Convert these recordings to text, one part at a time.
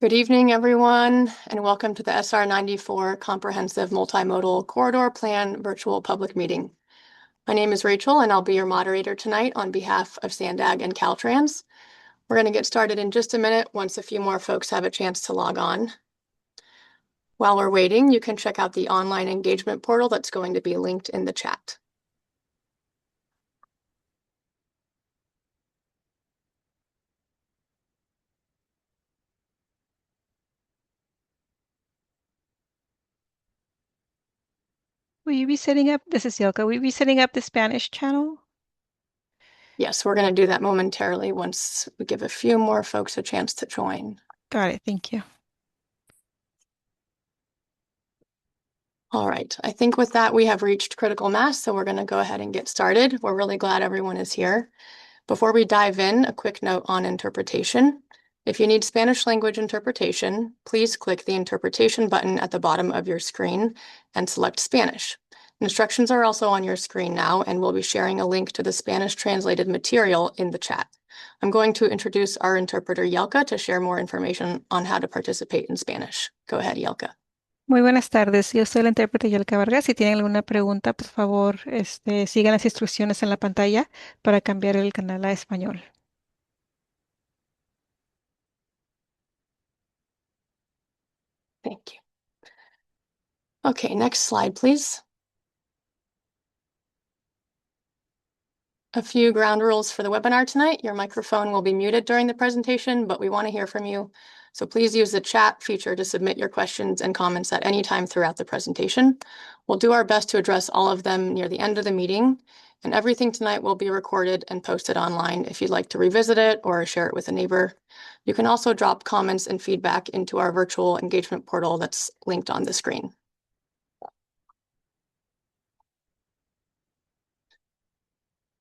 Good evening, everyone, and welcome to the SR94 Comprehensive Multimodal Corridor Plan Virtual Public Meeting. My name is Rachel, and I'll be your moderator tonight on behalf of SANDAG and Caltrans. We're going to get started in just a minute once a few more folks have a chance to log on. While we're waiting, you can check out the online engagement portal that's going to be linked in the chat. Will you be setting up, this is Yilka, will you be setting up the Spanish channel? Yes, we're going to do that momentarily once we give a few more folks a chance to join. Got it, thank you. All right, I think with that, we have reached critical mass, so we're going to go ahead and get started. We're really glad everyone is here. Before we dive in, a quick note on interpretation. If you need Spanish language interpretation, please click the interpretation button at the bottom of your screen and select Spanish. Instructions are also on your screen now, and we'll be sharing a link to the Spanish translated material in the chat. I'm going to introduce our interpreter, Yelka, to share more information on how to participate in Spanish. Go ahead, Yelka. Muy buenas tardes, yo soy la intérprete Yilka Vargas. Si tienen alguna pregunta, por favor, sigan las instrucciones en la pantalla para cambiar el canal a español. Thank you. Okay, next slide, please. A few ground rules for the webinar tonight. Your microphone will be muted during the presentation, but we want to hear from you. So please use the chat feature to submit your questions and comments at any time throughout the presentation. We'll do our best to address all of them near the end of the meeting, and everything tonight will be recorded and posted online if you'd like to revisit it or share it with a neighbor. You can also drop comments and feedback into our virtual engagement portal that's linked on the screen.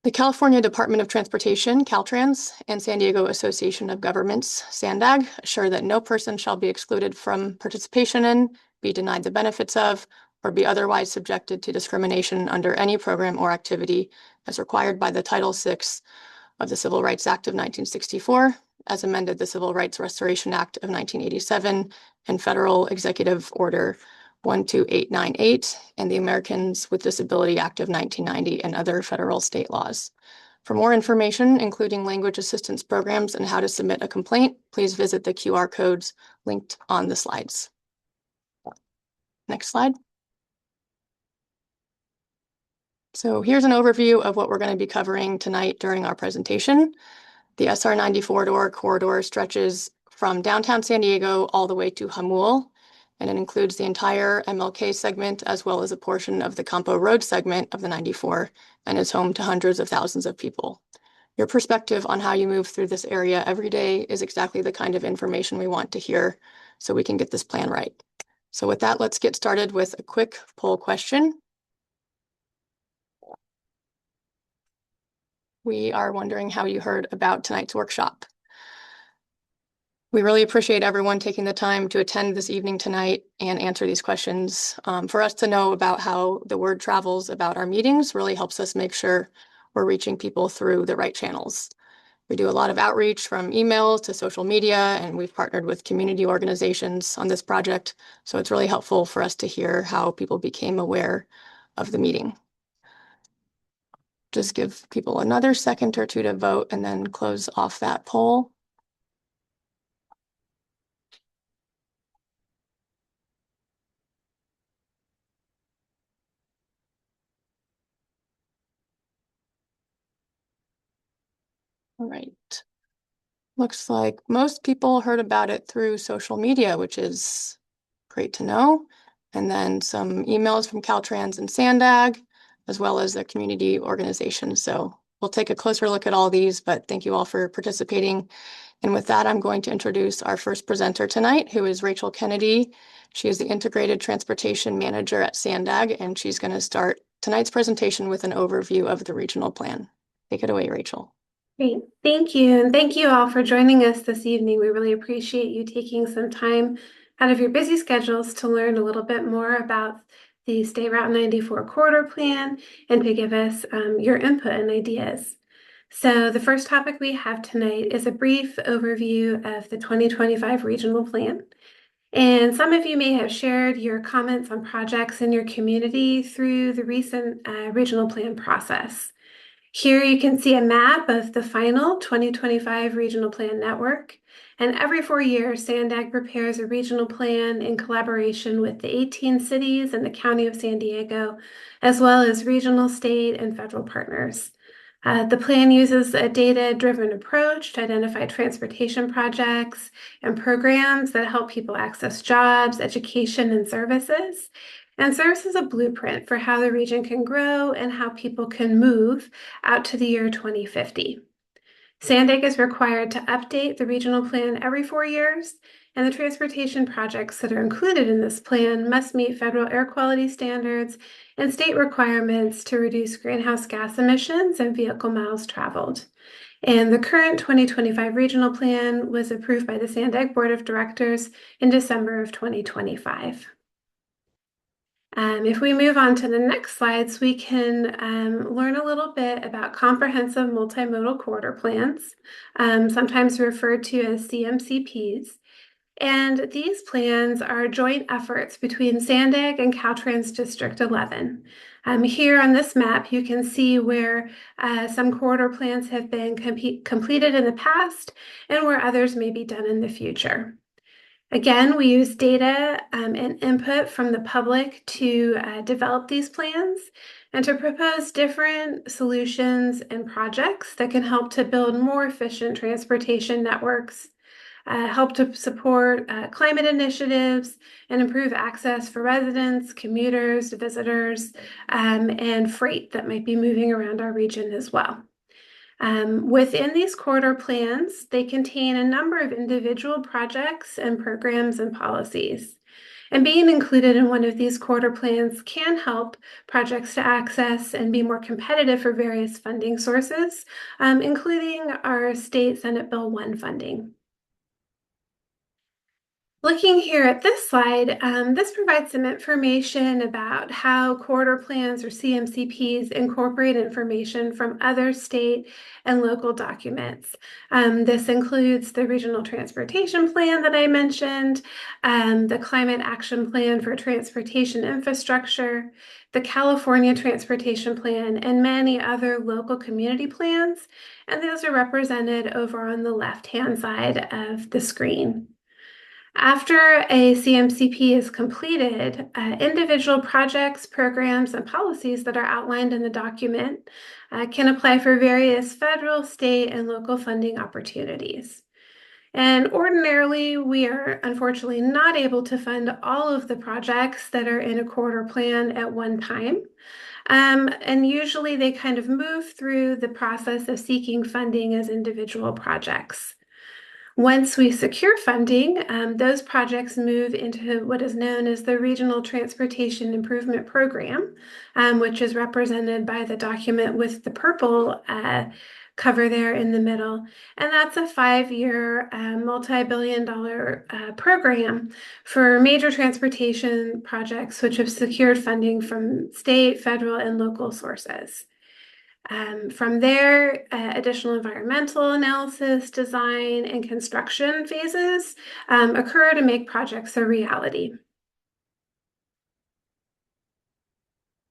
The California Department of Transportation, Caltrans, and San Diego Association of Governments, SANDAG, assure that no person shall be excluded from participation in, be denied the benefits of, or be otherwise subjected to discrimination under any program or activity as required by the Title VI of the Civil Rights Act of 1964, as amended the Civil Rights Restoration Act of 1987, and Federal Executive Order 12898 and the Americans with Disability Act of 1990 and other federal state laws. For more information, including language assistance programs and how to submit a complaint, please visit the QR codes linked on the slides. Next slide. So here's an overview of what we're going to be covering tonight during our presentation. The SR94 corridor stretches from downtown San Diego all the way to Jamul, and it includes the entire MLK segment as well as a portion of the Campo Road segment of the 94 and is home to hundreds of thousands of people. Your perspective on how you move through this area every day is exactly the kind of information we want to hear so we can get this plan right. So with that, let's get started with a quick poll question. We are wondering how you heard about tonight's workshop. We really appreciate everyone taking the time to attend this evening tonight and answer these questions. For us to know about how the word travels about our meetings really helps us make sure we're reaching people through the right channels. We do a lot of outreach from emails to social media, and we've partnered with community organizations on this project. So it's really helpful for us to hear how people became aware of the meeting. Just give people another second or two to vote and then close off that poll. All right. Looks like most people heard about it through social media, which is great to know. And then some emails from Caltrans and SANDAG, as well as the community organizations. So we'll take a closer look at all these, but thank you all for participating. And with that, I'm going to introduce our first presenter tonight, who is Rachel Kennedy. She is the Integrated Transportation Manager at SANDAG, and she's going to start tonight's presentation with an overview of the regional plan. Take it away, Rachel. Great, thank you. And thank you all for joining us this evening. We really appreciate you taking some time out of your busy schedules to learn a little bit more about the State Route 94 Corridor Plan and to give us your input and ideas. So the first topic we have tonight is a brief overview of the 2025 regional plan. And some of you may have shared your comments on projects in your community through the recent regional plan process. Here you can see a map of the final 2025 regional plan network. And every 4 years, SANDAG prepares a regional plan in collaboration with the 18 cities and the County of San Diego, as well as regional, state, and federal partners. The plan uses a data-driven approach to identify transportation projects and programs that help people access jobs, education, and services, and serves as a blueprint for how the region can grow and how people can move out to the year 2050. SANDAG is required to update the regional plan every 4 years, and the transportation projects that are included in this plan must meet federal air quality standards and state requirements to reduce greenhouse gas emissions and vehicle miles traveled. And the current 2025 regional plan was approved by the SANDAG Board of Directors in December of 2025. If we move on to the next slides, we can learn a little bit about comprehensive multimodal corridor plans, sometimes referred to as CMCPs. And these plans are joint efforts between SANDAG and Caltrans District 11. Here on this map, you can see where some corridor plans have been completed in the past and where others may be done in the future. Again, we use data and input from the public to develop these plans and to propose different solutions and projects that can help to build more efficient transportation networks, help to support climate initiatives, and improve access for residents, commuters, visitors, and freight that might be moving around our region as well. Within these corridor plans, they contain a number of individual projects and programs and policies. And being included in one of these corridor plans can help projects to access and be more competitive for various funding sources, including our State Senate Bill 1 funding. Looking here at this slide, this provides some information about how corridor plans or CMCPs incorporate information from other state and local documents. This includes the Regional Transportation Plan that I mentioned, the Climate Action Plan for Transportation Infrastructure, the California Transportation Plan, and many other local community plans. And those are represented over on the left-hand side of the screen. After a CMCP is completed, individual projects, programs, and policies that are outlined in the document can apply for various federal, state, and local funding opportunities. And ordinarily, we are unfortunately not able to fund all of the projects that are in a corridor plan at one time. And usually they kind of move through the process of seeking funding as individual projects. Once we secure funding, those projects move into what is known as the Regional Transportation Improvement Program, which is represented by the document with the purple cover there in the middle. And that's a 5-year, multi-billion-dollar program for major transportation projects which have secured funding from state, federal, and local sources. From there, additional environmental analysis, design, and construction phases occur to make projects a reality.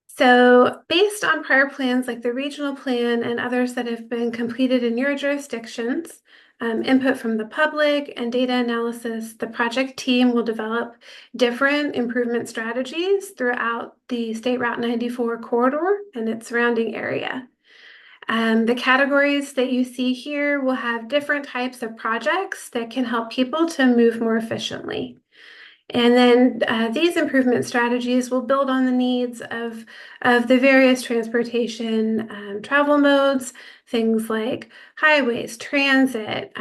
So based on prior plans like the regional plan and others that have been completed in your jurisdictions, input from the public and data analysis, the project team will develop different improvement strategies throughout the State Route 94 corridor and its surrounding area. The categories that you see here will have different types of projects that can help people to move more efficiently. And then these improvement strategies will build on the needs of the various transportation travel modes, things like highways, transit,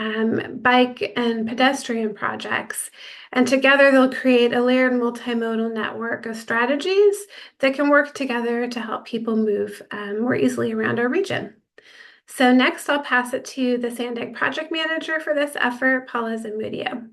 bike and pedestrian projects. And together they'll create a layered multimodal network of strategies that can work together to help people move more easily around our region. So next I'll pass it to the SANDAG project manager for this effort, Paula Zamudio.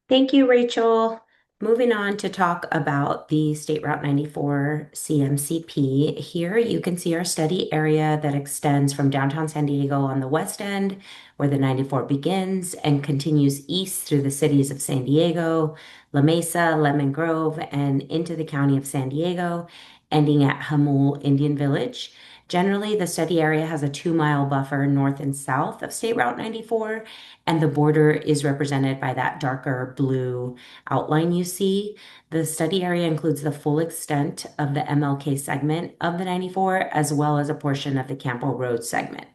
Thank you, Rachel. Moving on to talk about the State Route 94 CMCP. Here you can see our study area that extends from downtown San Diego on the west end, where the 94 begins, and continues east through the cities of San Diego, La Mesa, Lemon Grove, and into the county of San Diego, ending at Jamul Indian Village. Generally, the study area has a 2-mile buffer north and south of State Route 94, and the border is represented by that darker blue outline you see. The study area includes the full extent of the MLK segment of the 94, as well as a portion of the Campo Road segment.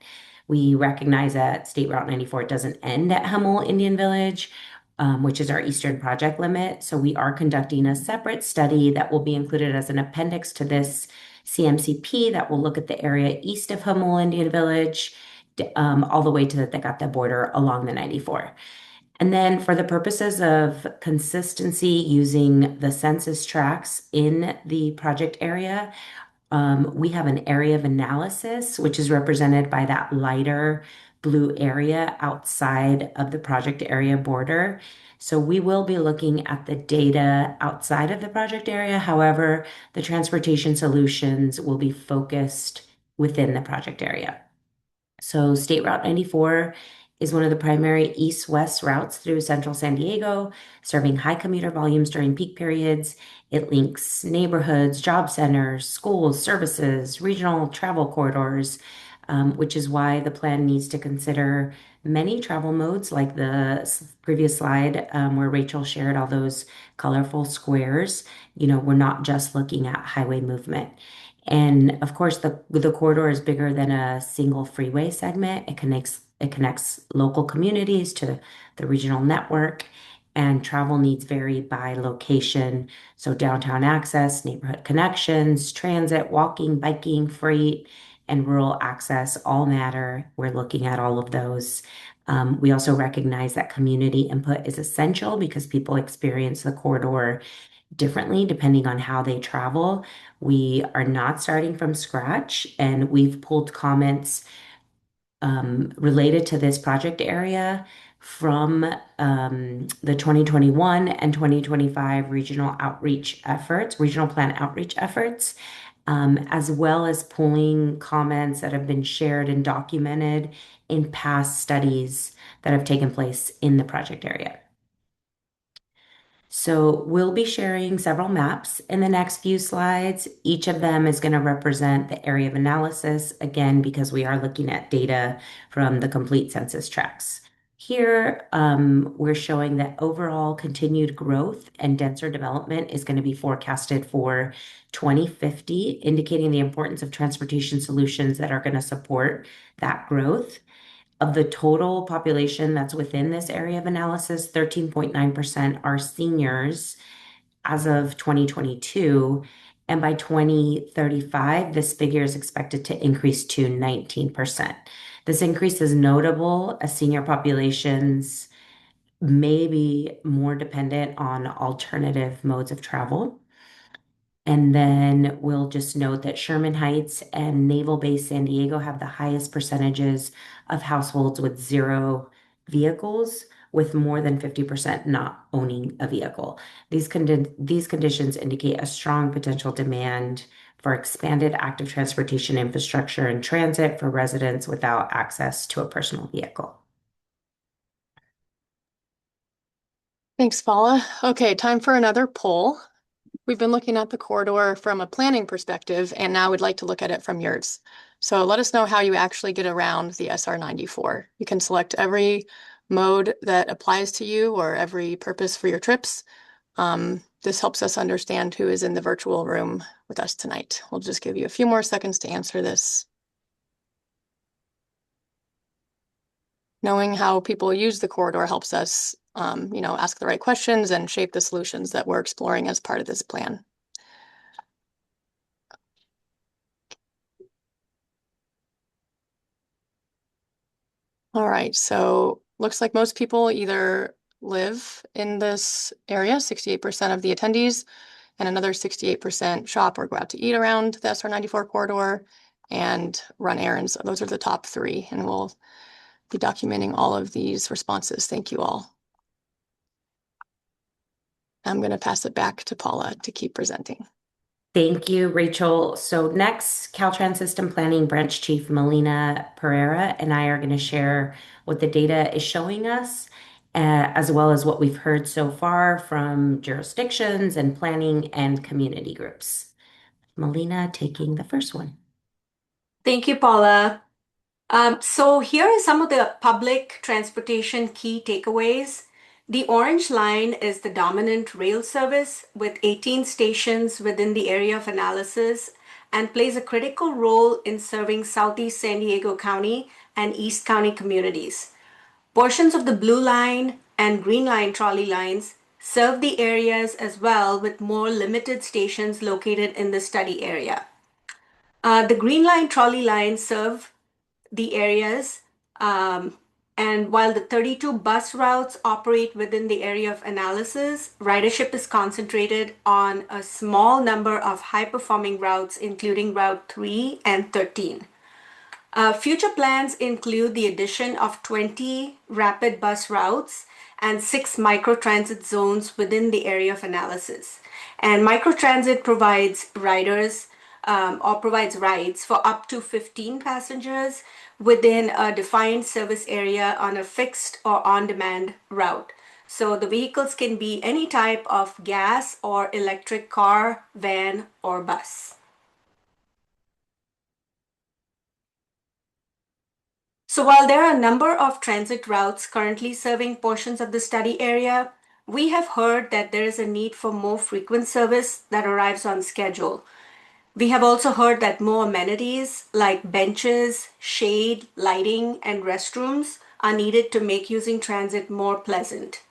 We recognize that State Route 94 doesn't end at Jamul Indian Village, which is our eastern project limit. So we are conducting a separate study that will be included as an appendix to this CMCP that will look at the area east of Jamul Indian Village, all the way to the Tecate border along the 94. And then for the purposes of consistency using the census tracts in the project area, we have an area of analysis, which is represented by that lighter blue area outside of the project area border. So we will be looking at the data outside of the project area. However, the transportation solutions will be focused within the project area. So State Route 94 is one of the primary east-west routes through central San Diego, serving high commuter volumes during peak periods. It links neighborhoods, job centers, schools, services, regional travel corridors, which is why the plan needs to consider many travel modes, like the previous slide where Rachel shared all those colorful squares. We're not just looking at highway movement. And of course, the corridor is bigger than a single freeway segment. It connects local communities to the regional network, and travel needs vary by location. So downtown access, neighborhood connections, transit, walking, biking, freight, and rural access all matter. We're looking at all of those. We also recognize that community input is essential because people experience the corridor differently depending on how they travel. We are not starting from scratch, and we've pulled comments related to this project area from the 2021 and 2025 regional plan outreach efforts, as well as pulling comments that have been shared and documented in past studies that have taken place in the project area. So we'll be sharing several maps in the next few slides. Each of them is going to represent the area of analysis, again, because we are looking at data from the complete census tracts. Here, we're showing that overall continued growth and denser development is going to be forecasted for 2050, indicating the importance of transportation solutions that are going to support that growth. Of the total population that's within this area of analysis, 13.9% are seniors as of 2022. And by 2035, this figure is expected to increase to 19%. This increase is notable as senior populations may be more dependent on alternative modes of travel. And then we'll just note that Sherman Heights and Naval Base San Diego have the highest percentages of households with 0 vehicles, with more than 50% not owning a vehicle. These conditions indicate a strong potential demand for expanded active transportation infrastructure and transit for residents without access to a personal vehicle. Thanks, Paula. Okay, time for another poll. We've been looking at the corridor from a planning perspective, and now we'd like to look at it from yours. So let us know how you actually get around the SR 94. You can select every mode that applies to you or every purpose for your trips. This helps us understand who is in the virtual room with us tonight. We'll just give you a few more seconds to answer this. Knowing how people use the corridor helps us ask the right questions and shape the solutions that we're exploring as part of this plan. All right, so looks like most people either live in this area, 68% of the attendees, and another 68% shop or go out to eat around the SR 94 corridor and run errands. Those are the top 3, and we'll be documenting all of these responses. Thank you all. I'm going to pass it back to Paula to keep presenting. Thank you, Rachel. So next, Caltrans System Planning Branch Chief Melina Pereira and I are going to share what the data is showing us, as well as what we've heard so far from jurisdictions and planning and community groups. Melina taking the first one. Thank you, Paula. So here are some of the public transportation key takeaways. The orange line is the dominant rail service with 18 stations within the area of analysis and plays a critical role in serving Southeast San Diego County and East County communities. Portions of the blue line and green line trolley lines serve the areas as well, with more limited stations located in the study area. The green line trolley lines serve the areas, and while the 32 bus routes operate within the area of analysis, ridership is concentrated on a small number of high-performing routes, including Route 3 and 13. Future plans include the addition of 20 rapid bus routes and 6 microtransit zones within the area of analysis. And microtransit provides provides rides for up to 15 passengers within a defined service area on a fixed or on-demand route. So the vehicles can be any type of gas or electric car, van, or bus. So while there are a number of transit routes currently serving portions of the study area, we have heard that there is a need for more frequent service that arrives on schedule. We have also heard that more amenities like benches, shade, lighting, and restrooms are needed to make using transit more pleasant.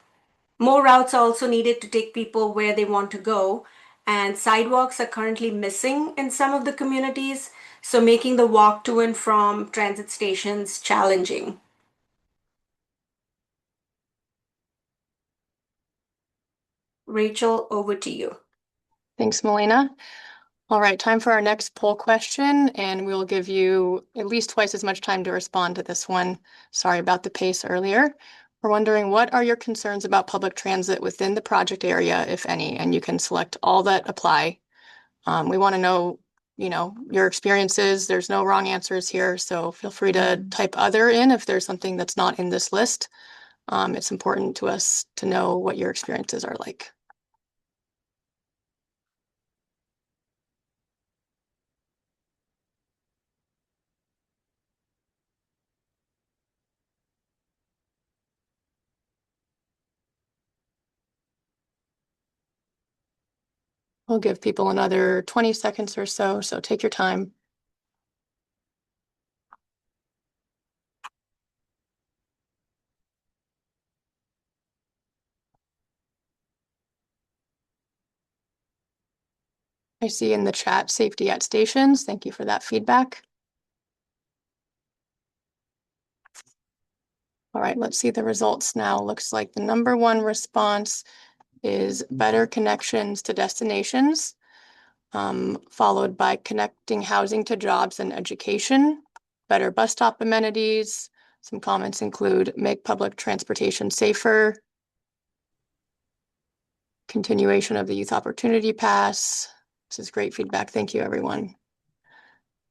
More routes are also needed to take people where they want to go, and sidewalks are currently missing in some of the communities, so making the walk to and from transit stations challenging. Rachel, over to you. Thanks, Melina. All right, time for our next poll question, and we'll give you at least twice as much time to respond to this one. Sorry about the pace earlier. We're wondering, what are your concerns about public transit within the project area, if any? And you can select all that apply. We want to know, your experiences. There's no wrong answers here, so feel free to type other in if there's something that's not in this list. It's important to us to know what your experiences are like. We'll give people another 20 seconds or so take your time. I see in the chat, safety at stations. Thank you for that feedback. All right, let's see the results now. Looks like the number one response is better connections to destinations, followed by connecting housing to jobs and education, better bus stop amenities. Some comments include make public transportation safer, continuation of the Youth Opportunity Pass. This is great feedback. Thank you, everyone.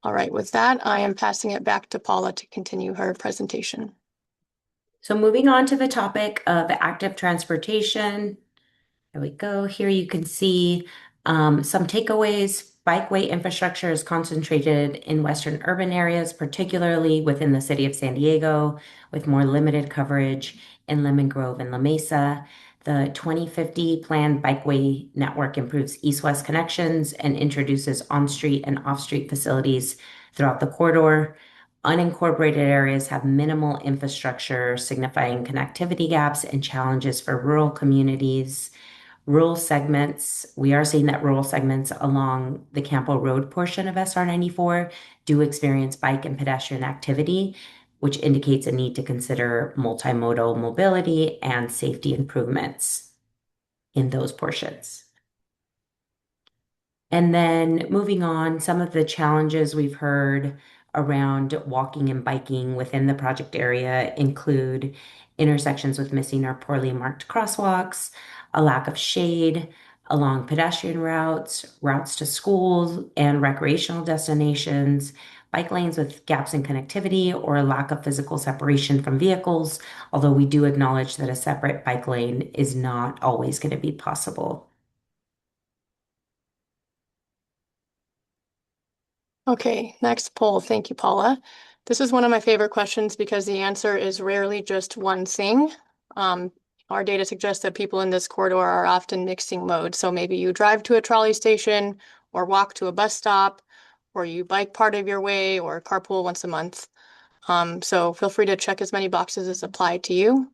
All right, with that, I am passing it back to Paula to continue her presentation. So moving on to the topic of active transportation. There we go. Here you can see some takeaways. Bikeway infrastructure is concentrated in Western urban areas, particularly within the city of San Diego, with more limited coverage in Lemon Grove and La Mesa. The 2050 planned bikeway network improves east-west connections and introduces on-street and off-street facilities throughout the corridor. Unincorporated areas have minimal infrastructure, signifying connectivity gaps and challenges for rural communities. Rural segments, we are seeing that rural segments along the Campo Road portion of SR 94 do experience bike and pedestrian activity, which indicates a need to consider multimodal mobility and safety improvements in those portions. And then moving on, some of the challenges we've heard around walking and biking within the project area include intersections with missing or poorly marked crosswalks, a lack of shade along pedestrian routes, routes to schools and recreational destinations, bike lanes with gaps in connectivity, or a lack of physical separation from vehicles, although we do acknowledge that a separate bike lane is not always going to be possible. Okay, next poll. Thank you, Paula. This is one of my favorite questions because the answer is rarely just one thing. Our data suggests that people in this corridor are often mixing modes. So maybe you drive to a trolley station or walk to a bus stop, or you bike part of your way or carpool once a month. So feel free to check as many boxes as apply to you.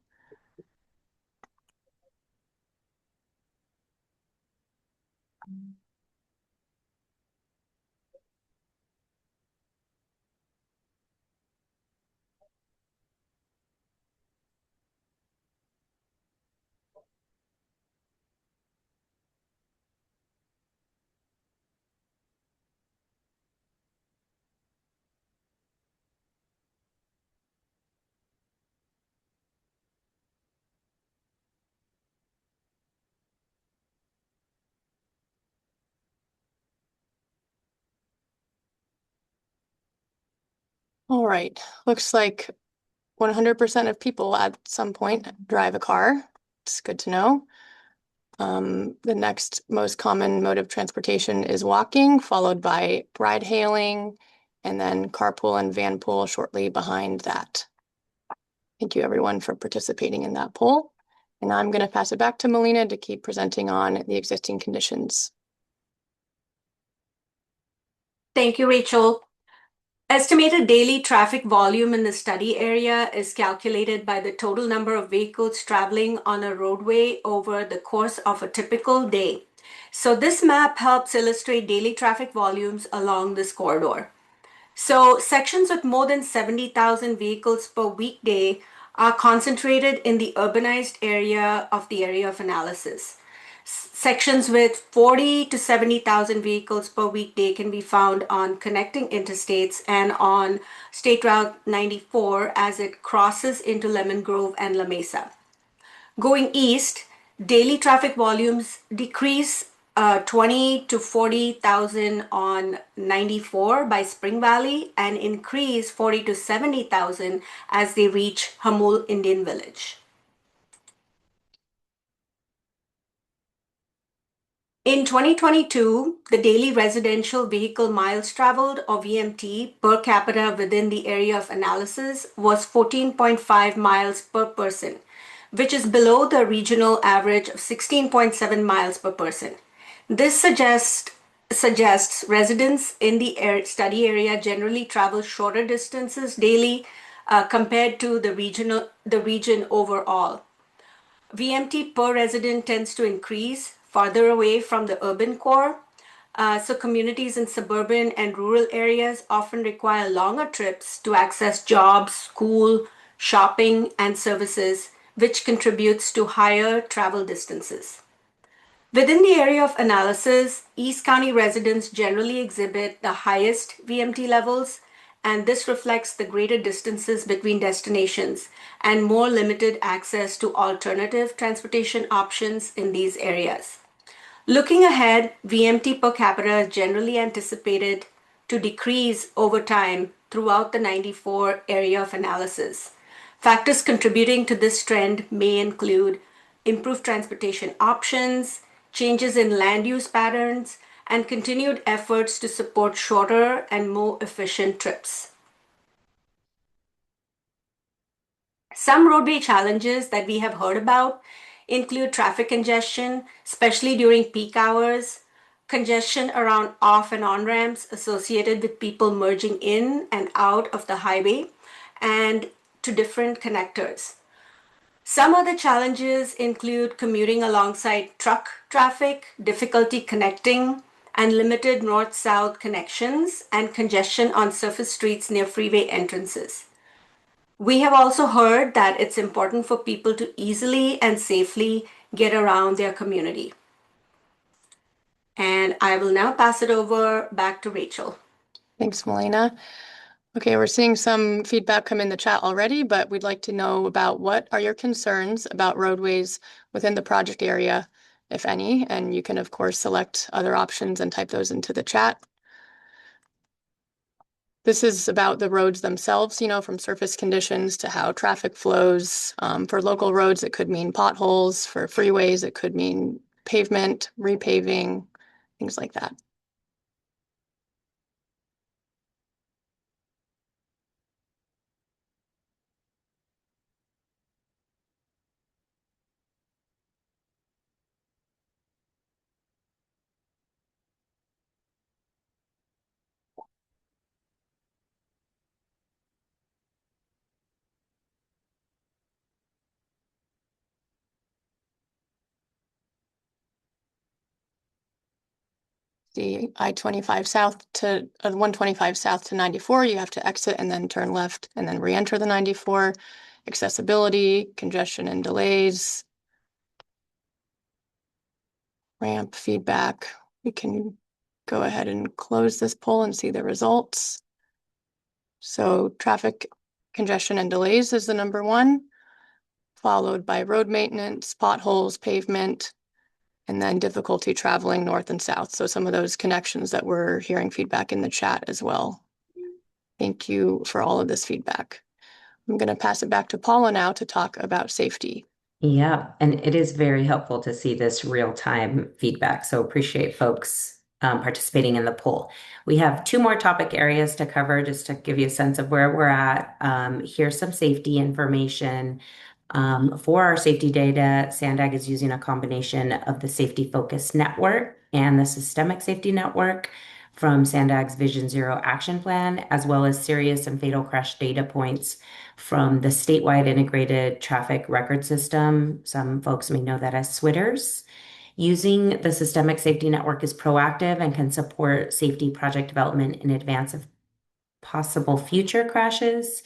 All right, looks like 100% of people at some point drive a car. It's good to know. The next most common mode of transportation is walking, followed by ride hailing, and then carpool and vanpool shortly behind that. Thank you everyone for participating in that poll. And now I'm going to pass it back to Melina to keep presenting on the existing conditions. Thank you, Rachel. Estimated daily traffic volume in the study area is calculated by the total number of vehicles traveling on a roadway over the course of a typical day. So this map helps illustrate daily traffic volumes along this corridor. So sections with more than 70,000 vehicles per weekday are concentrated in the urbanized area of the area of analysis. Sections with 40 to 70,000 vehicles per weekday can be found on connecting interstates and on State Route 94 as it crosses into Lemon Grove and La Mesa. Going east, daily traffic volumes decrease 20 to 40,000 on 94 by Spring Valley and increase 40 to 70,000 as they reach Hamul Indian Village. In 2022, the daily residential vehicle miles traveled, or VMT, per capita within the area of analysis was 14.5 miles per person, which is below the regional average of 16.7 miles per person. This suggests residents in the study area generally travel shorter distances daily compared to the region overall. VMT per resident tends to increase farther away from the urban core. So communities in suburban and rural areas often require longer trips to access jobs, school, shopping, and services, which contributes to higher travel distances. Within the area of analysis, East County residents generally exhibit the highest VMT levels, and this reflects the greater distances between destinations and more limited access to alternative transportation options in these areas. Looking ahead, VMT per capita is generally anticipated to decrease over time throughout the 94 area of analysis. Factors contributing to this trend may include improved transportation options, changes in land use patterns, and continued efforts to support shorter and more efficient trips. Some roadway challenges that we have heard about include traffic congestion, especially during peak hours, congestion around off and on ramps associated with people merging in and out of the highway and to different connectors. Some other challenges include commuting alongside truck traffic, difficulty connecting, and limited north-south connections, and congestion on surface streets near freeway entrances. We have also heard that it's important for people to easily and safely get around their community. And I will now pass it over back to Rachel. Thanks, Melina. Okay, we're seeing some feedback come in the chat already, but we'd like to know about what are your concerns about roadways within the project area, if any, and you can, of course, select other options and type those into the chat. This is about the roads themselves, from surface conditions to how traffic flows. For local roads, it could mean potholes. For freeways, it could mean pavement, repaving, things like that. The I-25 south to 125 south to 94, you have to exit and then turn left and then re-enter the 94. Accessibility, congestion and delays, ramp feedback. We can go ahead and close this poll and see the results. So traffic congestion and delays is the number one, followed by road maintenance, potholes, pavement, and then difficulty traveling north and south. So some of those connections that we're hearing feedback in the chat as well. Thank you for all of this feedback. I'm going to pass it back to Paula now to talk about safety. Yeah, and it is very helpful to see this real-time feedback. So appreciate folks participating in the poll. We have two more topic areas to cover just to give you a sense of where we're at. Here's some safety information. For our safety data, SANDAG is using a combination of the Safety Focus Network and the Systemic Safety Network from SANDAG's Vision Zero Action Plan, as well as serious and fatal crash data points from the statewide integrated traffic record system. Some folks may know that as SWITRS. Using the Systemic Safety Network is proactive and can support safety project development in advance of possible future crashes.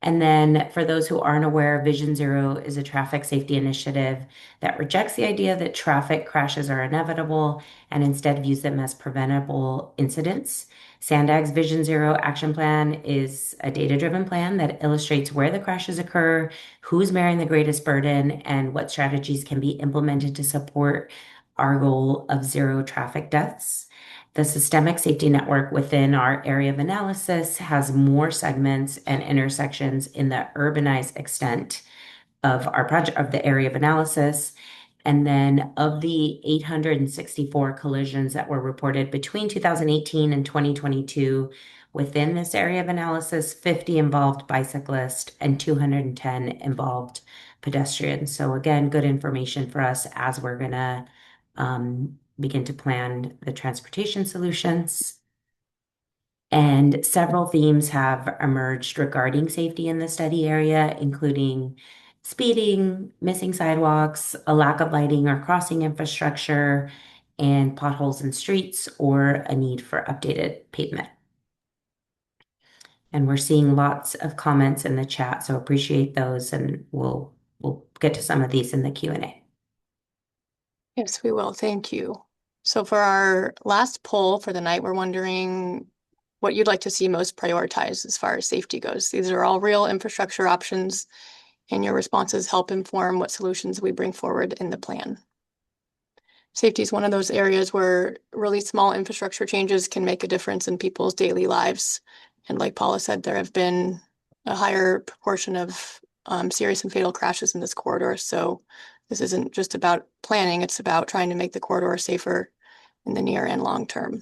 And then for those who aren't aware, Vision Zero is a traffic safety initiative that rejects the idea that traffic crashes are inevitable and instead views them as preventable incidents. SANDAG's Vision Zero Action Plan is a data-driven plan that illustrates where the crashes occur, who's bearing the greatest burden, and what strategies can be implemented to support our goal of zero traffic deaths. The Systemic Safety Network within our area of analysis has more segments and intersections in the urbanized extent of our project of the area of analysis. And then of the 864 collisions that were reported between 2018 and 2022 within this area of analysis, 50 involved bicyclists and 210 involved pedestrians. So again, good information for us as we're gonna begin to plan the transportation solutions. And several themes have emerged regarding safety in the study area, including speeding, missing sidewalks, a lack of lighting or crossing infrastructure, and potholes in streets, or a need for updated pavement. And we're seeing lots of comments in the chat, so appreciate those, and we'll get to some of these in the Q&A. Yes, we will. Thank you. So for our last poll for the night, we're wondering what you'd like to see most prioritized as far as safety goes. These are all real infrastructure options, and your responses help inform what solutions we bring forward in the plan. Safety is one of those areas where really small infrastructure changes can make a difference in people's daily lives. And like Paula said, there have been a higher proportion of serious and fatal crashes in this corridor. So this isn't just about planning, it's about trying to make the corridor safer in the near and long term.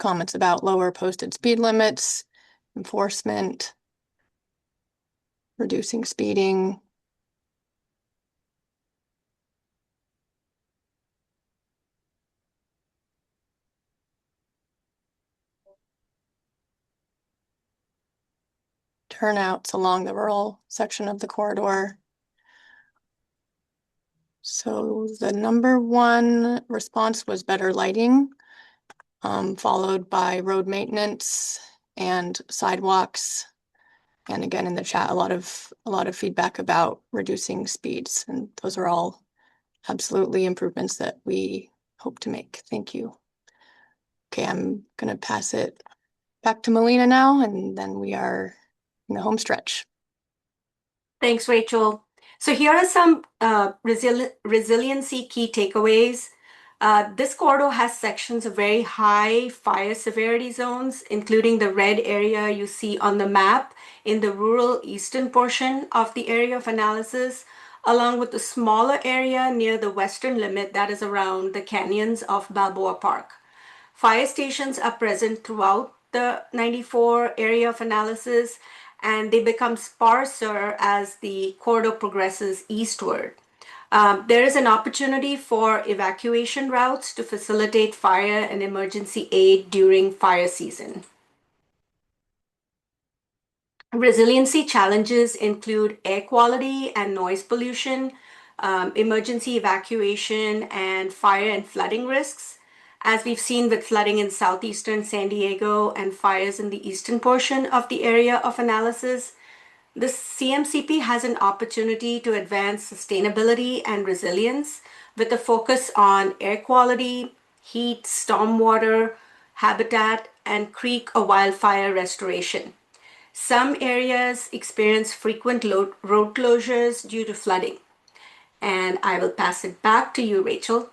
Comments about lower posted speed limits, enforcement, reducing speeding. turnouts along the rural section of the corridor. So the number one response was better lighting, followed by road maintenance and sidewalks. And again, in the chat, a lot of feedback about reducing speeds. And those are all absolutely improvements that we hope to make. Thank you. Okay, I'm going to pass it back to Melina now, and then we are in the home stretch. Thanks, Rachel. So here are some resiliency key takeaways. This corridor has sections of very high fire severity zones, including the red area you see on the map in the rural eastern portion of the area of analysis, along with the smaller area near the western limit that is around the canyons of Balboa Park. Fire stations are present throughout the 94 area of analysis, and they become sparser as the corridor progresses eastward. There is an opportunity for evacuation routes to facilitate fire and emergency aid during fire season. Resiliency challenges include air quality and noise pollution, emergency evacuation, and fire and flooding risks. As we've seen with flooding in southeastern San Diego and fires in the eastern portion of the area of analysis, the CMCP has an opportunity to advance sustainability and resilience with a focus on air quality, heat, stormwater, habitat, and creek or wildfire restoration. Some areas experience frequent road closures due to flooding. And I will pass it back to you, Rachel.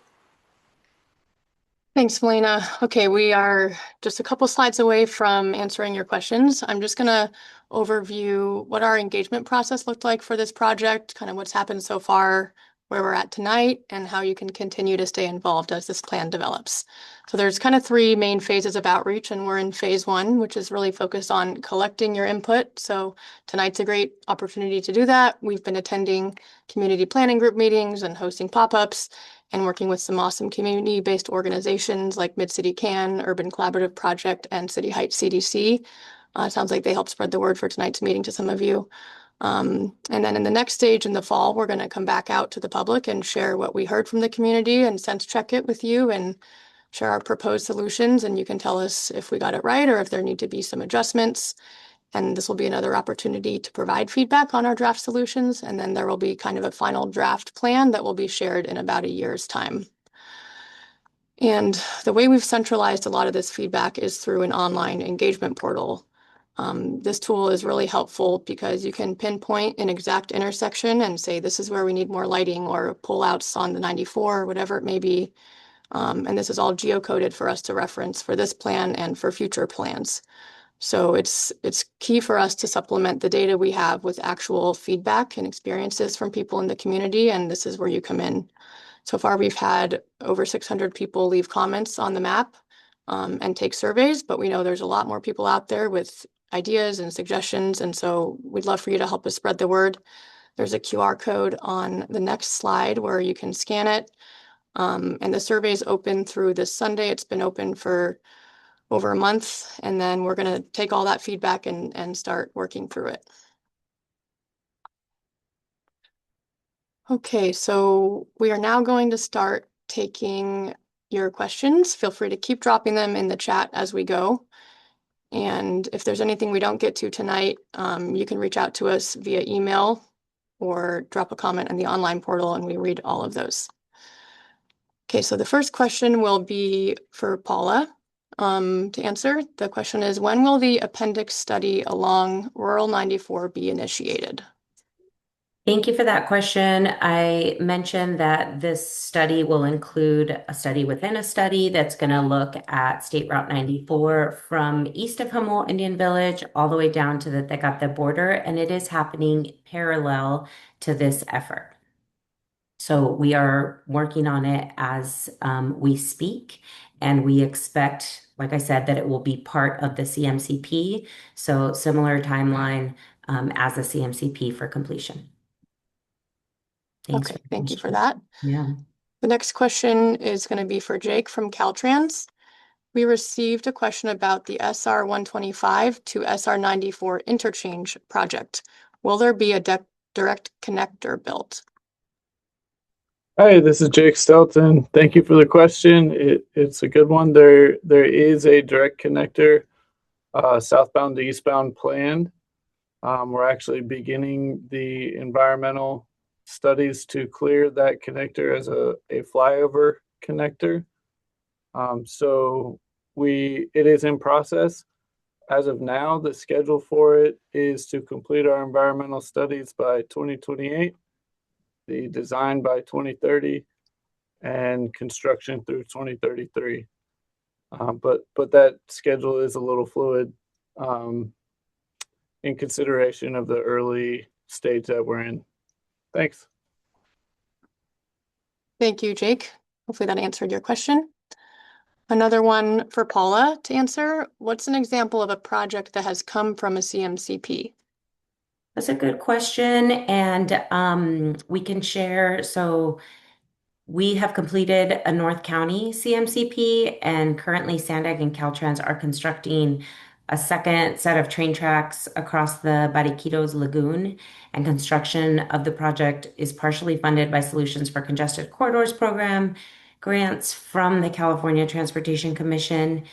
Thanks, Melina. Okay, we are just a couple slides away from answering your questions. I'm just going to overview what our engagement process looked like for this project, kind of what's happened so far, where we're at tonight, and how you can continue to stay involved as this plan develops. So there's kind of three main phases of outreach, and we're in phase one, which is really focused on collecting your input. So tonight's a great opportunity to do that. We've been attending community planning group meetings and hosting pop-ups, and working with some awesome community-based organizations like Mid-City Can, Urban Collaborative Project, and City Heights CDC. Sounds like they helped spread the word for tonight's meeting to some of you. And then in the next stage in the fall, we're going to come back out to the public and share what we heard from the community and sense check it with you and share our proposed solutions. And you can tell us if we got it right or if there need to be some adjustments. And this will be another opportunity to provide feedback on our draft solutions. And then there will be kind of a final draft plan that will be shared in about a year's time. And the way we've centralized a lot of this feedback is through an online engagement portal. This tool is really helpful because you can pinpoint an exact intersection and say, this is where we need more lighting or pullouts on the 94, or whatever it may be. And this is all geocoded for us to reference for this plan and for future plans. So it's key for us to supplement the data we have with actual feedback and experiences from people in the community, and this is where you come in. So far, we've had over 600 people leave comments on the map and take surveys, but we know there's a lot more people out there with ideas and suggestions, and so we'd love for you to help us spread the word. There's a QR code on the next slide where you can scan it, and the survey is open through this Sunday. It's been open for over a month, and then we're going to take all that feedback and start working through it. Okay, so we are now going to start taking your questions. Feel free to keep dropping them in the chat as we go. And if there's anything we don't get to tonight, you can reach out to us via email or drop a comment in the online portal, and we read all of those. Okay, so the first question will be for Paula. To answer, the question is, when will the appendix study along Rural 94 be initiated? Thank you for that question. I mentioned that this study will include a study within a study that's going to look at State Route 94 from east of Jamul Indian Village all the way down to the Tecate border, and it is happening parallel to this effort. So we are working on it as we speak, and we expect, like I said, that it will be part of the CMCP. So similar timeline as the CMCP for completion. Thanks. Okay, thank you for that. Yeah. The next question is going to be for Jake from Caltrans. We received a question about the SR 125 to SR 94 interchange project. Will there be a direct connector built? Hi, this is Jake Stelton. Thank you for the question. It's a good one. There is a direct connector, southbound to eastbound planned. We're actually beginning the environmental studies to clear that connector as a flyover connector. So it is in process. As of now, the schedule for it is to complete our environmental studies by 2028. The design by 2030, and construction through 2033. But that schedule is a little fluid in consideration of the early stage that we're in. Thanks. Thank you, Jake. Hopefully that answered your question. Another one for Paula to answer. What's an example of a project that has come from a CMCP? That's a good question, and we can share. So we have completed a North County CMCP, and currently SANDAG and Caltrans are constructing a second set of train tracks across the Bariquitos Lagoon, and construction of the project is partially funded by Solutions for Congested Corridors program, grants from the California Transportation Commission,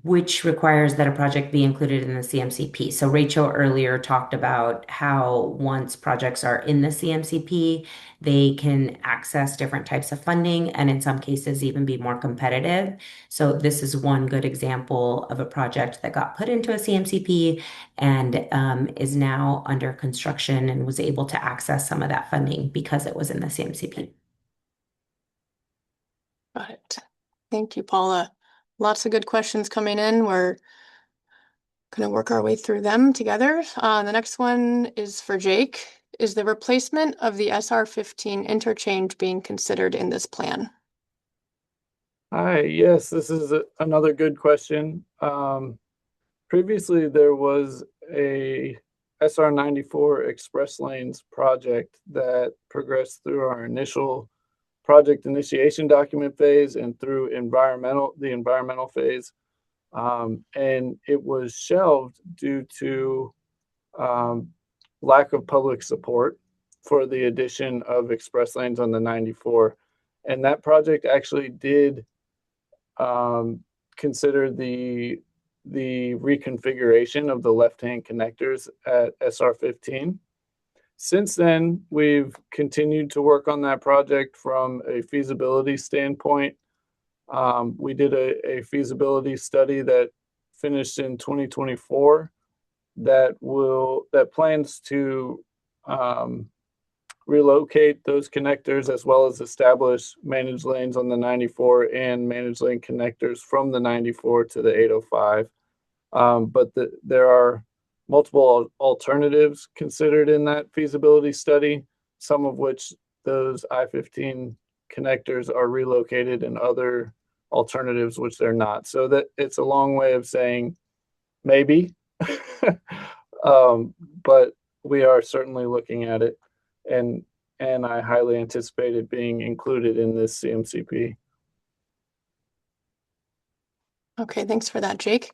which requires that a project be included in the CMCP. So Rachel earlier talked about how once projects are in the CMCP, they can access different types of funding and in some cases even be more competitive. So this is one good example of a project that got put into a CMCP and is now under construction and was able to access some of that funding because it was in the CMCP. Got it. Thank you, Paula. Lots of good questions coming in. We're going to work our way through them together. The next one is for Jake. Is the replacement of the SR 15 interchange being considered in this plan? Hi, yes, this is another good question. Previously, there was a SR 94 express lanes project that progressed through our initial project initiation document phase and through the environmental phase. And it was shelved due to lack of public support for the addition of express lanes on the 94. And that project actually did consider the reconfiguration of the left-hand connectors at SR 15. Since then, we've continued to work on that project from a feasibility standpoint. We did a feasibility study that finished in 2024 that plans to relocate those connectors as well as establish managed lanes on the 94 and managed lane connectors from the 94 to the 805. But there are multiple alternatives considered in that feasibility study, some of which those I-15 connectors are relocated and other alternatives which they're not. So that it's a long way of saying maybe, but we are certainly looking at it, and I highly anticipate it being included in this CMCP. Okay, thanks for that, Jake.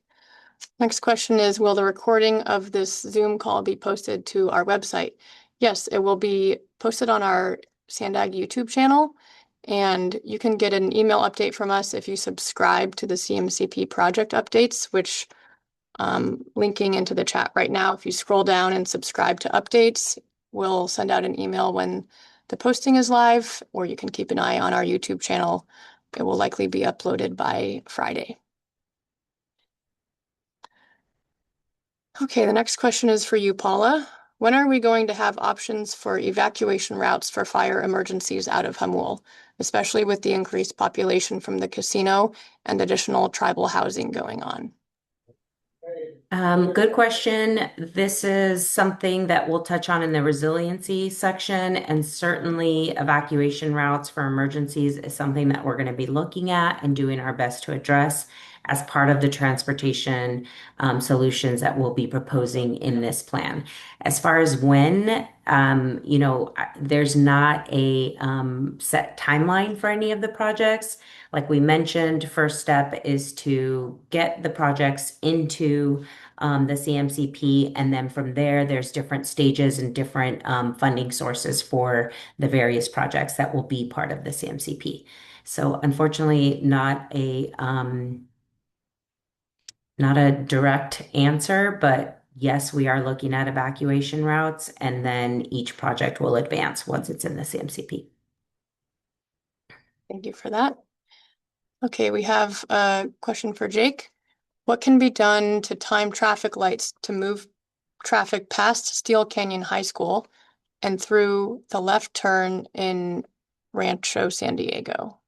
Next question is, will the recording of this Zoom call be posted to our website? Yes, it will be posted on our SANDAG YouTube channel, and you can get an email update from us if you subscribe to the CMCP project updates, which linking into the chat right now. If you scroll down and subscribe to updates, we'll send out an email when the posting is live, or you can keep an eye on our YouTube channel. It will likely be uploaded by Friday. Okay, the next question is for you, Paula. When are we going to have options for evacuation routes for fire emergencies out of Hamul, especially with the increased population from the casino and additional tribal housing going on? Good question. This is something that we'll touch on in the resiliency section, and certainly evacuation routes for emergencies is something that we're going to be looking at and doing our best to address. as part of the transportation solutions that we'll be proposing in this plan. As far as when, there's not a set timeline for any of the projects. Like we mentioned, first step is to get the projects into the CMCP, and then from there, there's different stages and different funding sources for the various projects that will be part of the CMCP. So unfortunately, not a direct answer, but yes, we are looking at evacuation routes, and then each project will advance once it's in the CMCP. Thank you for that. Okay, we have a question for Jake. What can be done to time traffic lights to move traffic past Steel Canyon High School and through the left turn in Rancho San Diego?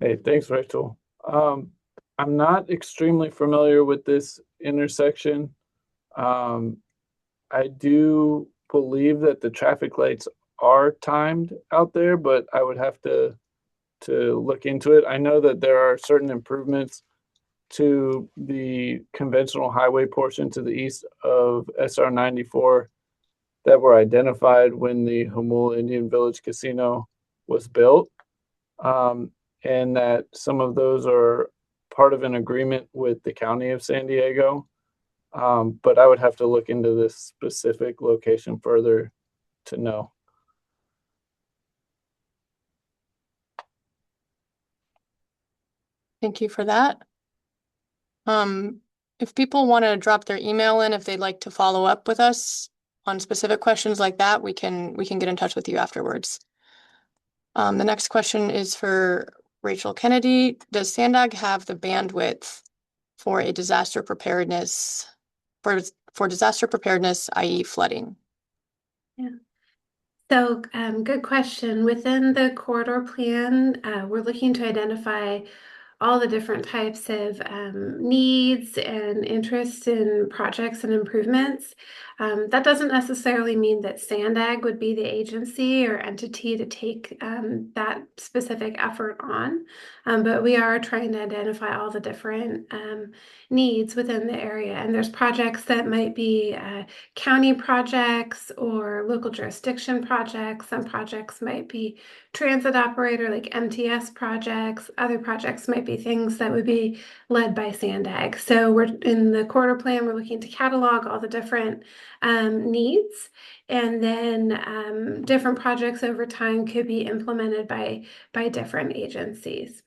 Hey, thanks, Rachel. I'm not extremely familiar with this intersection. I do believe that the traffic lights are timed out there, but I would have to look into it. I know that there are certain improvements to the conventional highway portion to the east of SR 94 that were identified when the Jamul Indian Village Casino was built. And that some of those are part of an agreement with the County of San Diego. But I would have to look into this specific location further to know. Thank you for that. If people want to drop their email in, if they'd like to follow up with us on specific questions like that, we can get in touch with you afterwards. The next question is for Rachel Kennedy. Does SANDAG have the bandwidth for a disaster preparedness, for disaster preparedness, i.e. flooding? Yeah. So good question. Within the corridor plan, we're looking to identify all the different types of needs and interests in projects and improvements. That doesn't necessarily mean that SANDAG would be the agency or entity to take that specific effort on, but we are trying to identify all the different needs within the area. And there's projects that might be county projects or local jurisdiction projects. Some projects might be transit operator like MTS projects. Other projects might be things that would be led by SANDAG. So we're in the quarter plan, we're looking to catalog all the different needs, and then different projects over time could be implemented by different agencies.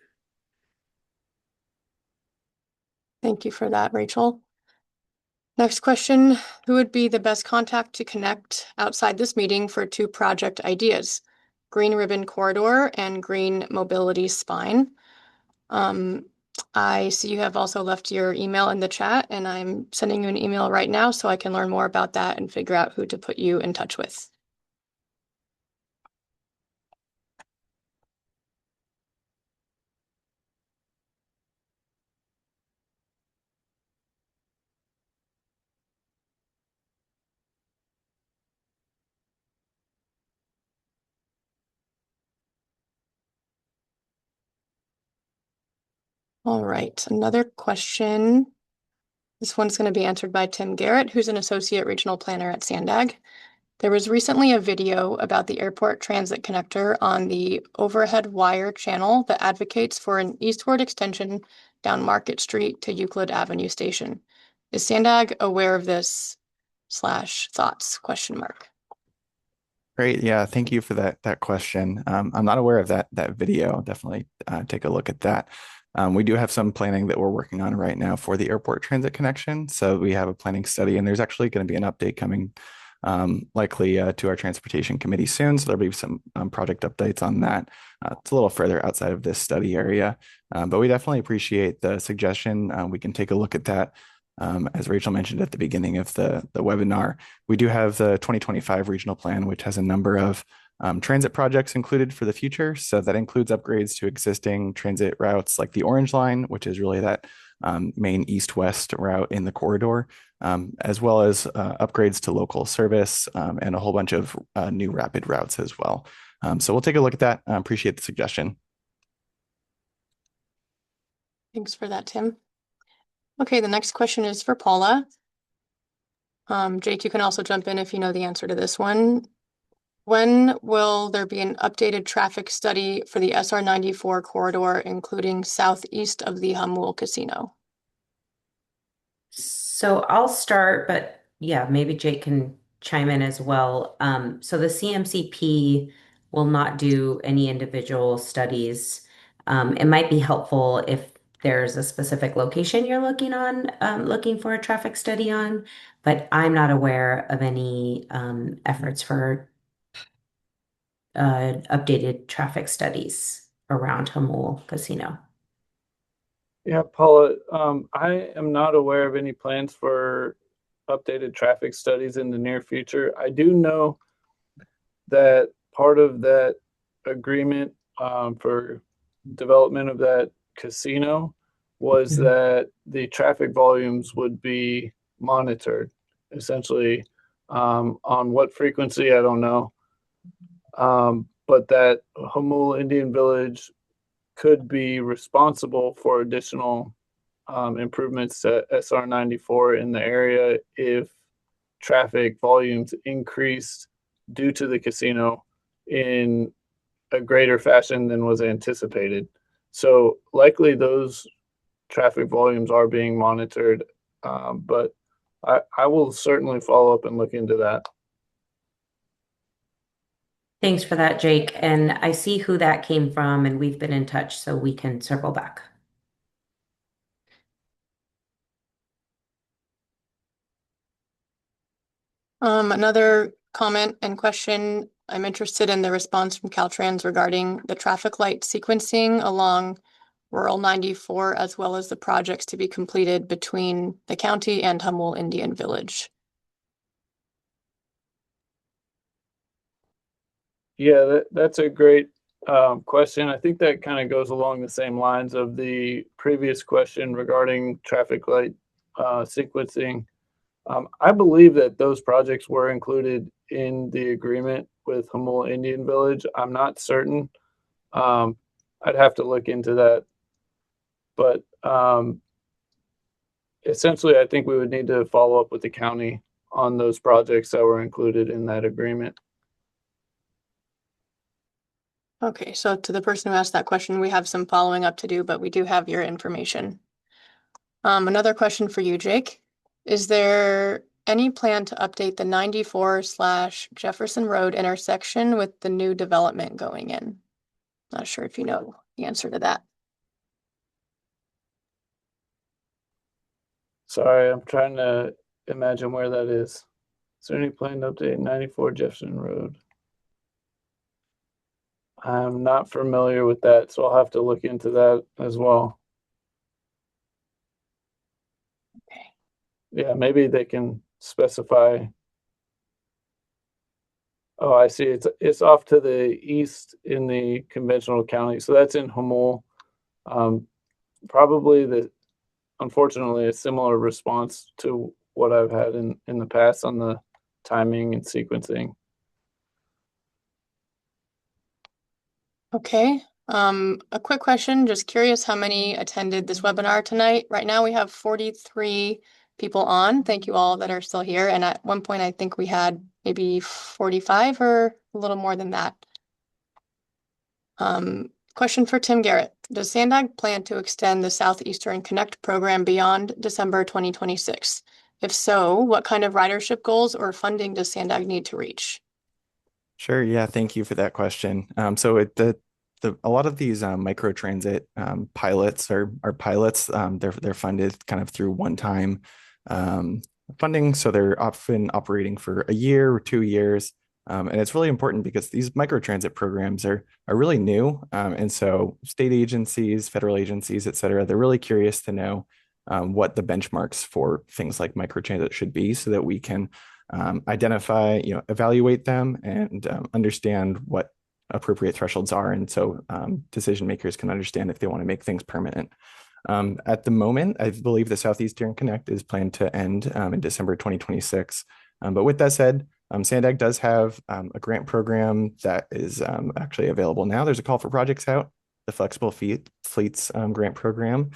Thank you for that, Rachel. Next question, who would be the best contact to connect outside this meeting for two project ideas? Green Ribbon Corridor and Green Mobility Spine. I see you have also left your email in the chat, and I'm sending you an email right now so I can learn more about that and figure out who to put you in touch with. All right, another question. This one's going to be answered by Tim Garrett, who's an associate regional planner at SANDAG. There was recently a video about the airport transit connector on the overhead wire channel that advocates for an eastward extension down Market Street to Euclid Avenue Station. Is SANDAG aware of this / thoughts ? Great. Yeah, thank you for that question. I'm not aware of that video. Definitely take a look at that. We do have some planning that we're working on right now for the airport transit connection. So we have a planning study, and there's actually going to be an update coming likely to our transportation committee soon. So there'll be some project updates on that. It's a little further outside of this study area, but we definitely appreciate the suggestion. We can take a look at that. As Rachel mentioned at the beginning of the webinar, we do have the 2025 regional plan, which has a number of transit projects included for the future. So that includes upgrades to existing transit routes like the Orange Line, which is really that main east-west route in the corridor, as well as upgrades to local service and a whole bunch of new rapid routes as well. So we'll take a look at that. Appreciate the suggestion. Thanks for that, Tim. Okay, the next question is for Paula. Jake, you can also jump in if you know the answer to this one. When will there be an updated traffic study for the SR94 corridor, including southeast of the Hamul Casino? So I'll start, but yeah, maybe Jake can chime in as well. So the CMCP will not do any individual studies. It might be helpful if there's a specific location you're looking for a traffic study on, but I'm not aware of any efforts for updated traffic studies around Hamul Casino. Yeah, Paula, I am not aware of any plans for updated traffic studies in the near future. I do know that part of that agreement for development of that casino was that the traffic volumes would be monitored, essentially on what frequency, I don't know. But that Hamul Indian Village could be responsible for additional improvements to SR94 in the area if traffic volumes increased due to the casino in a greater fashion than was anticipated. So likely those traffic volumes are being monitored, but I will certainly follow up and look into that. Thanks for that, Jake. And I see who that came from, and we've been in touch, so we can circle back. Another comment and question. I'm interested in the response from Caltrans regarding the traffic light sequencing along Rural 94, as well as the projects to be completed between the county and Hamul Indian Village. Yeah, that's a great question. I think that kind of goes along the same lines of the previous question regarding traffic light sequencing. I believe that those projects were included in the agreement with Hamul Indian Village. I'm not certain. I'd have to look into that. But essentially, I think we would need to follow up with the county on those projects that were included in that agreement. Okay, so to the person who asked that question, we have some following up to do, but we do have your information. Another question for you, Jake. Is there any plan to update the 94/Jefferson Road intersection with the new development going in? Not sure if you know the answer to that. Sorry, I'm trying to imagine where that is. Is there any plan to update 94 Jefferson Road? I'm not familiar with that, so I'll have to look into that as well. Okay. Yeah, maybe they can specify. Oh, I see. It's off to the east in the conventional county. So that's in Hamul. Probably unfortunately, a similar response to what I've had in the past on the timing and sequencing. Okay. A quick question, just curious how many attended this webinar tonight. Right now we have 43 people on. Thank you all that are still here. And at one point, I think we had maybe 45 or a little more than that. Question for Tim Garrett. Does SANDAG plan to extend the Southeastern Connect program beyond December 2026? If so, what kind of ridership goals or funding does SANDAG need to reach? Sure. Yeah. Thank you for that question. So a lot of these microtransit pilots are pilots. They're funded kind of through one-time funding. So they're often operating for a year or 2 years. And it's really important because these microtransit programs are really new. And so state agencies, federal agencies, et cetera, they're really curious to know what the benchmarks for things like microtransit should be so that we can identify, evaluate them and understand what appropriate thresholds are. And so decision makers can understand if they want to make things permanent. At the moment, I believe the Southeastern Connect is planned to end in December 2026. But with that said, SANDAG does have a grant program that is actually available now. There's a call for projects out. the Flexible Fleets grant program.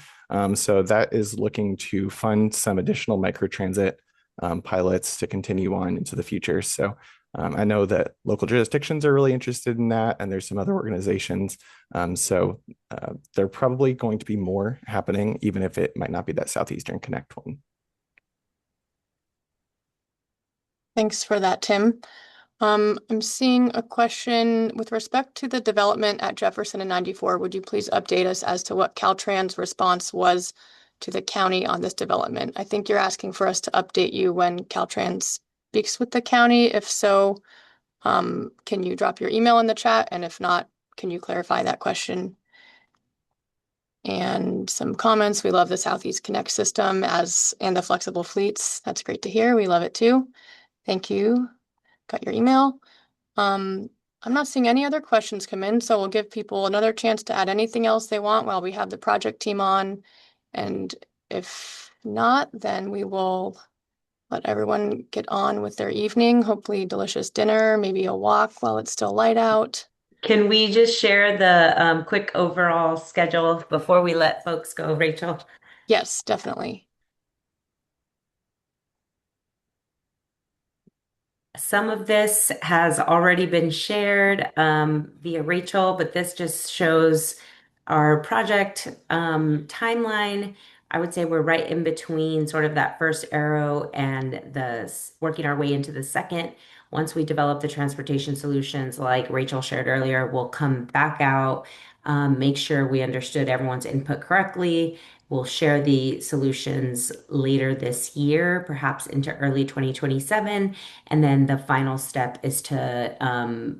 So that is looking to fund some additional microtransit pilots to continue on into the future. So I know that local jurisdictions are really interested in that, and there's some other organizations. So there are probably going to be more happening, even if it might not be that Southeastern Connect one. Thanks for that, Tim. I'm seeing a question with respect to the development at Jefferson and 94. Would you please update us as to what Caltrans' response was to the county on this development? I think you're asking for us to update you when Caltrans speaks with the county. If so, can you drop your email in the chat? And if not, can you clarify that question? And some comments. We love the Southeast Connect system and the flexible fleets. That's great to hear. We love it too. Thank you. Got your email. I'm not seeing any other questions come in, so we'll give people another chance to add anything else they want while we have the project team on. And if not, then we will let everyone get on with their evening. Hopefully delicious dinner, maybe a walk while it's still light out. Can we just share the quick overall schedule before we let folks go, Rachel? Yes, definitely. Some of this has already been shared via Rachel, but this just shows our project timeline. I would say we're right in between sort of that first arrow and working our way into the second. Once we develop the transportation solutions, like Rachel shared earlier, we'll come back out, make sure we understood everyone's input correctly. We'll share the solutions later this year, perhaps into early 2027. And then the final step is to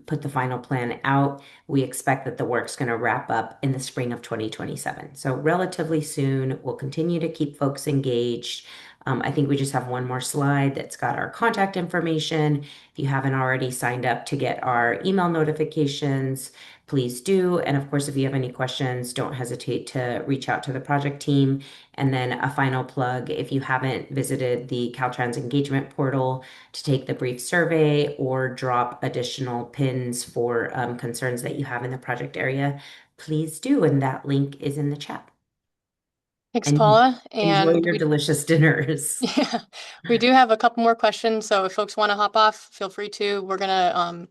put the final plan out. We expect that the work's going to wrap up in the spring of 2027. So relatively soon. We'll continue to keep folks engaged. I think we just have one more slide that's got our contact information. If you haven't already signed up to get our email notifications, please do. And of course, if you have any questions, don't hesitate to reach out to the project team. And then a final plug, if you haven't visited the Caltrans engagement portal to take the brief survey or drop additional pins for concerns that you have in the project area, please do. And that link is in the chat. Thanks, And Paula. enjoy And your delicious dinners. yeah, we do have a couple more questions. So if folks want to hop off, feel free to. We're going to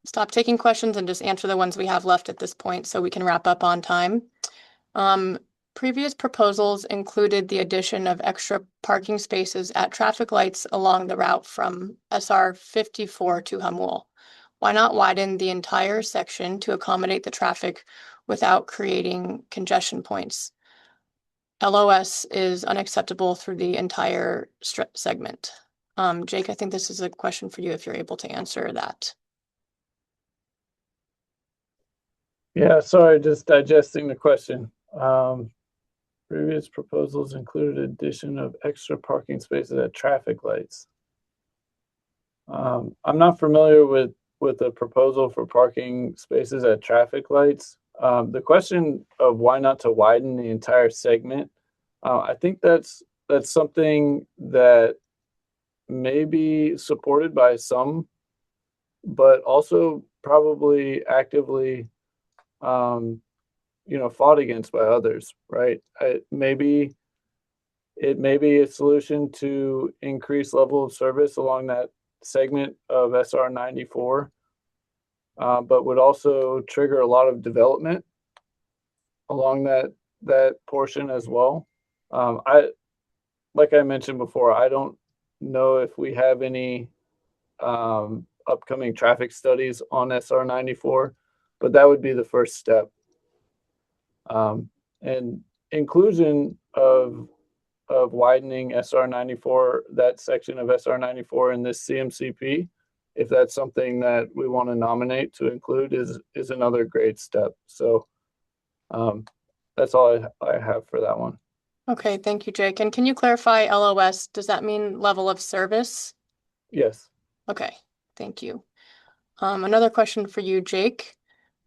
stop taking questions and just answer the ones we have left at this point so we can wrap up on time. Previous proposals included the addition of extra parking spaces at traffic lights along the route from SR 54 to Hamul. Why not widen the entire section to accommodate the traffic without creating congestion points? LOS is unacceptable through the entire segment. Jake, I think this is a question for you if you're able to answer that. Yeah, sorry, just digesting the question. Previous proposals included addition of extra parking spaces at traffic lights. I'm not familiar with the proposal for parking spaces at traffic lights. The question of why not to widen the entire segment, I think that's something that may be supported by some, but also probably actively fought against by others, right? It may be a solution to increase level of service along that segment of SR 94, but would also trigger a lot of development along that portion as well. Like I mentioned before, I don't know if we have any upcoming traffic studies on SR 94, but that would be the first step. And inclusion of widening SR 94, that section of SR 94 in this CMCP, if that's something that we want to nominate to include, is another great step. So that's all I have for that one. Okay, thank you, Jake. And can you clarify LOS? Does that mean level of service? Yes. Okay, thank you. Another question for you, Jake.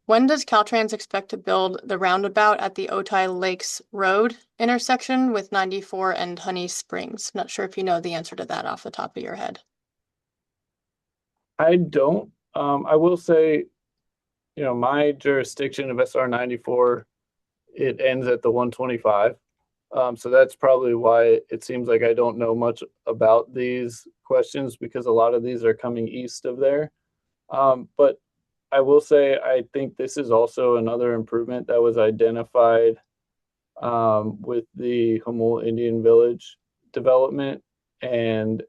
When does Caltrans expect to build the roundabout at the Otay Lakes Road intersection with 94 and Honey Springs? Not sure if you know the answer to that off the top of your head. I don't. I will say my jurisdiction of SR 94, it ends at the 125. So that's probably why it seems like I don't know much about these questions, because a lot of these are coming east of there. But I will say, I think this is also another improvement that was identified with the Hamul Indian Village development. And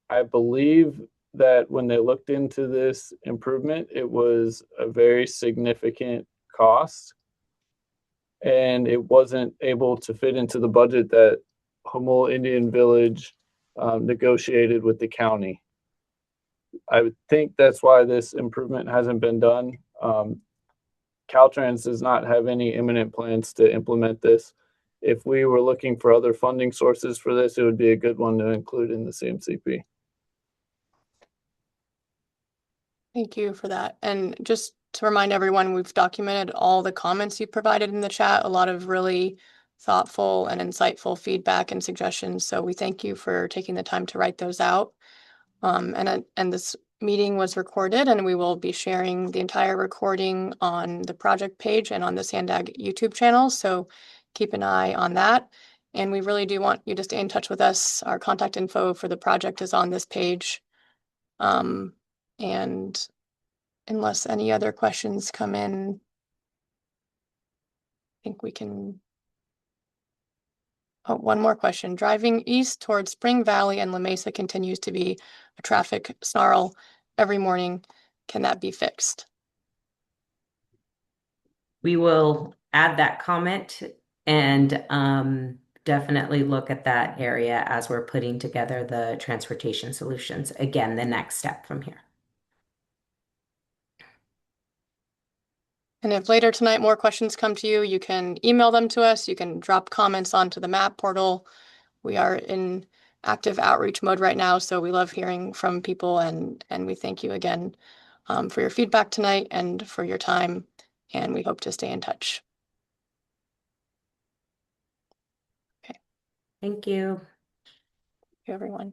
I believe that when they looked into this improvement, it was a very significant cost, and it wasn't able to fit into the budget that Hamul Indian Village negotiated with the county. I would think that's why this improvement hasn't been done. Caltrans does not have any imminent plans to implement this. If we were looking for other funding sources for this, it would be a good one to include in the CMCP. Thank you for that. And just to remind everyone, we've documented all the comments you provided in the chat, a lot of really thoughtful and insightful feedback and suggestions. So we thank you for taking the time to write those out. And this meeting was recorded, and we will be sharing the entire recording on the project page and on the SANDAG YouTube channel. So keep an eye on that. And we really do want you to stay in touch with us. Our contact info for the project is on this page. And unless any other questions come in, I think we can. Oh, one more question. Driving east towards Spring Valley and La Mesa continues to be a traffic snarl every morning. Can that be fixed? We will add that comment and definitely look at that area as we're putting together the transportation solutions. Again, the next step from here. And if later tonight more questions come to you, you can email them to us. You can drop comments onto the map portal. We are in active outreach mode right now, so we love hearing from people, and we thank you again for your feedback tonight and for your time, and we hope to stay in touch. Thank you. Thank you, everyone.